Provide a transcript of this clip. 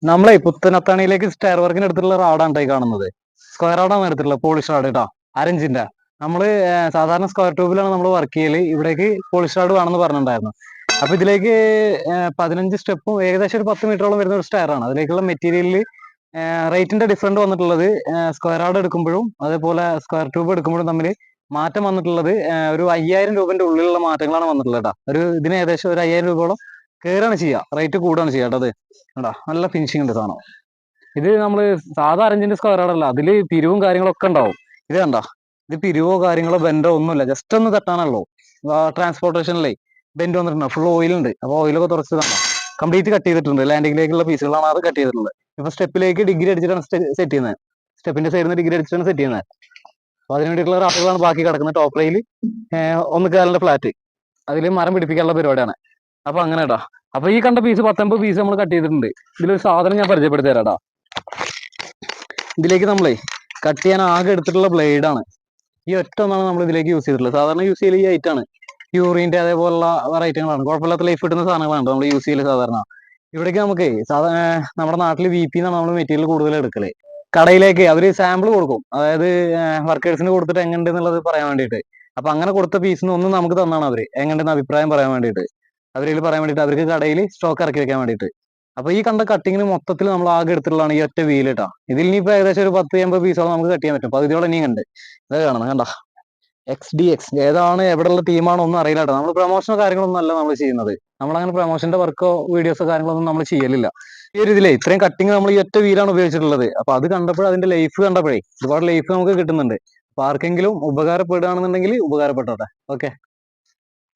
നമ്മളെ പുത്തനത്താണിയിലേക്ക് സ്റ്റെയർ വർക്കിന് എടുത്തിട്ടുള്ള റാഡാണ് ഈ കാണുന്നത്. സ്ക്വയർ റാഡാണ് എടുത്തിട്ടുള്ളത്, പോളിഷ് റാഡ് കേട്ടോ, അരഞ്ചിന്റെ. നമ്മള് സാധാരണ സ്ക്വയർ ട്യൂബിലാണ് നമ്മൾ വർക്ക് ചെയ്യല്. ഇവിടേക്ക് പോളിഷ് റാഡ് വേണമെന്ന് പറഞ്ഞിട്ടുണ്ടായിരുന്നു. അപ്പൊ ഇതിലേക്ക് 15 സ്റ്റെപ്പും ഏകദേശം ഒരു 10 മീറ്ററോളം വരുന്ന ഒരു സ്റ്റെയർ ആണ്. അതിലേക്കുള്ള മെറ്റീരിയലിൽ റേറ്റിന്റെ ഡിഫറൻറ്റ് വന്നിട്ടുള്ളത് സ്ക്വയർ റാഡ് എടുക്കുമ്പോഴും അതേപോലെ സ്ക്വയർ ട്യൂബ് എടുക്കുമ്പോഴും തമ്മിൽ മാറ്റം വന്നിട്ടുള്ളത് ഒരു 5000 രൂപന്റെ ഉള്ളിലുള്ള മാറ്റങ്ങളാണ് വന്നിട്ടുള്ളത് കേട്ടോ. ഇതിന് ഏകദേശം ഒരു 5000 രൂപയോളം കയറാണ് ചെയ്യുക, റേറ്റ് കൂടുകയാണ് ചെയ്യുക കേട്ടോ. അത് കേട്ടോ, നല്ല ഫിനിഷിംഗ് ഉണ്ട് സാധനം. ഇത് നമ്മള് സാധാ അരഞ്ചിന്റെ സ്ക്വയർ റാഡല്ല, അതില് പിരിവും കാര്യങ്ങളൊക്കെ ഉണ്ടാവും. ഇത് കണ്ടോ, ഇത് പിരിവോ കാര്യങ്ങളോ ബെൻഡോ ഒന്നുമില്ല, ജസ്റ്റ് ഒന്ന് തട്ടാണല്ലോ. ട്രാൻസ്പോർട്ടേഷനിലേ ബെൻഡ് വന്നിട്ടുണ്ട്, ഫുൾ ഓയിലുണ്ട്. അപ്പൊ ഓയിലൊക്കെ തുറച്ച് കണ്ടോ, കംപ്ലീറ്റ് കട്ട് ചെയ്തിട്ടുണ്ട്. ലാൻഡിങ്ങിലേക്കുള്ള പീസുകളാണ് അത് കട്ട് ചെയ്തിട്ടുള്ളത്. ഇപ്പൊ സ്റ്റെപ്പിലേക്ക് ഡിഗ്രി അടിച്ചിട്ടാണ് സെറ്റ് ചെയ്യുന്നത്. സ്റ്റെപ്പിന്റെ സൈഡിൽ നിന്ന് ഡിഗ്രി അടിച്ചിട്ടാണ് സെറ്റ് ചെയ്യുന്നത്. അപ്പൊ അതിന് വേണ്ടിയിട്ടുള്ള റാഡുകളാണ് ബാക്കി കിടക്കുന്നത്. ടോപ്പ് റെയിൽ 1 കാലിന്റെ ഫ്ലാറ്റ്, അതിൽ മരം പിടിപ്പിക്കാനുള്ള പരിപാടിയാണ്. അപ്പൊ അങ്ങനെ കേട്ടോ. അപ്പൊ ഈ കണ്ട പീസ് 19 പീസ് നമ്മൾ കട്ട് ചെയ്തിട്ടുണ്ട്. ഇതിലൊരു സാധനം ഞാൻ പരിചയപ്പെടുത്തി തരാം. ഇതിലേക്ക് നമ്മളെ കട്ട് ചെയ്യാൻ ആകെ എടുത്തിട്ടുള്ള ബ്ലേഡാണ്. ഈ ഒറ്റ ഒന്നാണ് നമ്മൾ ഇതിലേക്ക് യൂസ് ചെയ്തിട്ടുള്ളത്. സാധാരണ യൂസ് ചെയ്യൽ ഈ ഐറ്റാണ്, യൂറിന്റെ അതേപോലുള്ള വേറെ ഐറ്റങ്ങളാണ്. കുഴപ്പമില്ലാത്ത ലൈഫ് കിട്ടുന്ന സാധനങ്ങളാണ് നമ്മൾ യൂസ് ചെയ്യല് സാധാരണ. ഇവിടേക്ക് നമുക്ക് നമ്മുടെ നാട്ടിൽ VP എന്നാണ് നമ്മൾ മെറ്റീരിയൽ കൂടുതൽ എടുക്കല്. കടയിലേക്ക് അവര് സാമ്പിൾ കൊടുക്കും, അതായത് വർക്കേഴ്സിന് കൊടുത്തിട്ട് എങ്ങനെയുണ്ട് എന്നുള്ളത് പറയാൻ വേണ്ടിയിട്ട്. അപ്പൊ അങ്ങനെ കൊടുത്ത പീസിന് ഒന്നും നമുക്ക് തന്നാണ് അവര് എങ്ങനെയുണ്ടെന്ന് അഭിപ്രായം പറയാൻ വേണ്ടിയിട്ട്, അവരിൽ പറയാൻ വേണ്ടിയിട്ട്, അവർക്ക് കടയിൽ സ്റ്റോക്ക് ഇറക്കി വെക്കാൻ വേണ്ടിയിട്ട്. അപ്പൊ ഈ കണ്ട കട്ടിങ്ങിന് മൊത്തത്തിൽ നമ്മൾ ആകെ എടുത്തിട്ടുള്ളതാണ് ഈ ഒറ്റ വീൽ കേട്ടോ. ഇതിൽ ഇനിയിപ്പോ ഏകദേശം ഒരു 10-80 പീസോളം നമുക്ക് കട്ട് ചെയ്യാൻ പറ്റും. പകുതിയോളം ഇനിയും ഉണ്ട്. ഇത് കാണുന്നത് കണ്ട XDX ഏതാണ്, എവിടെയുള്ള ടീമാണോ ഒന്നും അറിയില്ല കേട്ടോ. നമ്മൾ പ്രൊമോഷനോ കാര്യങ്ങളൊന്നും അല്ല നമ്മൾ ചെയ്യുന്നത്. നമ്മളങ്ങനെ പ്രൊമോഷന്റെ വർക്കോ വീഡിയോസോ കാര്യങ്ങളൊന്നും നമ്മൾ ചെയ്യലില്ല. ഈ ഒരു ഇതിലേ ഇത്രയും കട്ടിങ് നമ്മൾ ഈ ഒറ്റ വീലാണ് ഉപയോഗിച്ചിട്ടുള്ളത്. അപ്പൊ അത് കണ്ടപ്പോഴേ, അതിന്റെ ലൈഫ് കണ്ടപ്പോഴേ ഒരുപാട് ലൈഫ് നമുക്ക് കിട്ടുന്നുണ്ട്. അപ്പൊ ആർക്കെങ്കിലും ഉപകാരപ്പെടുകയാണെന്നുണ്ടെങ്കിൽ ഉപകാരപ്പെട്ടോട്ടെ. ഓക്കെ.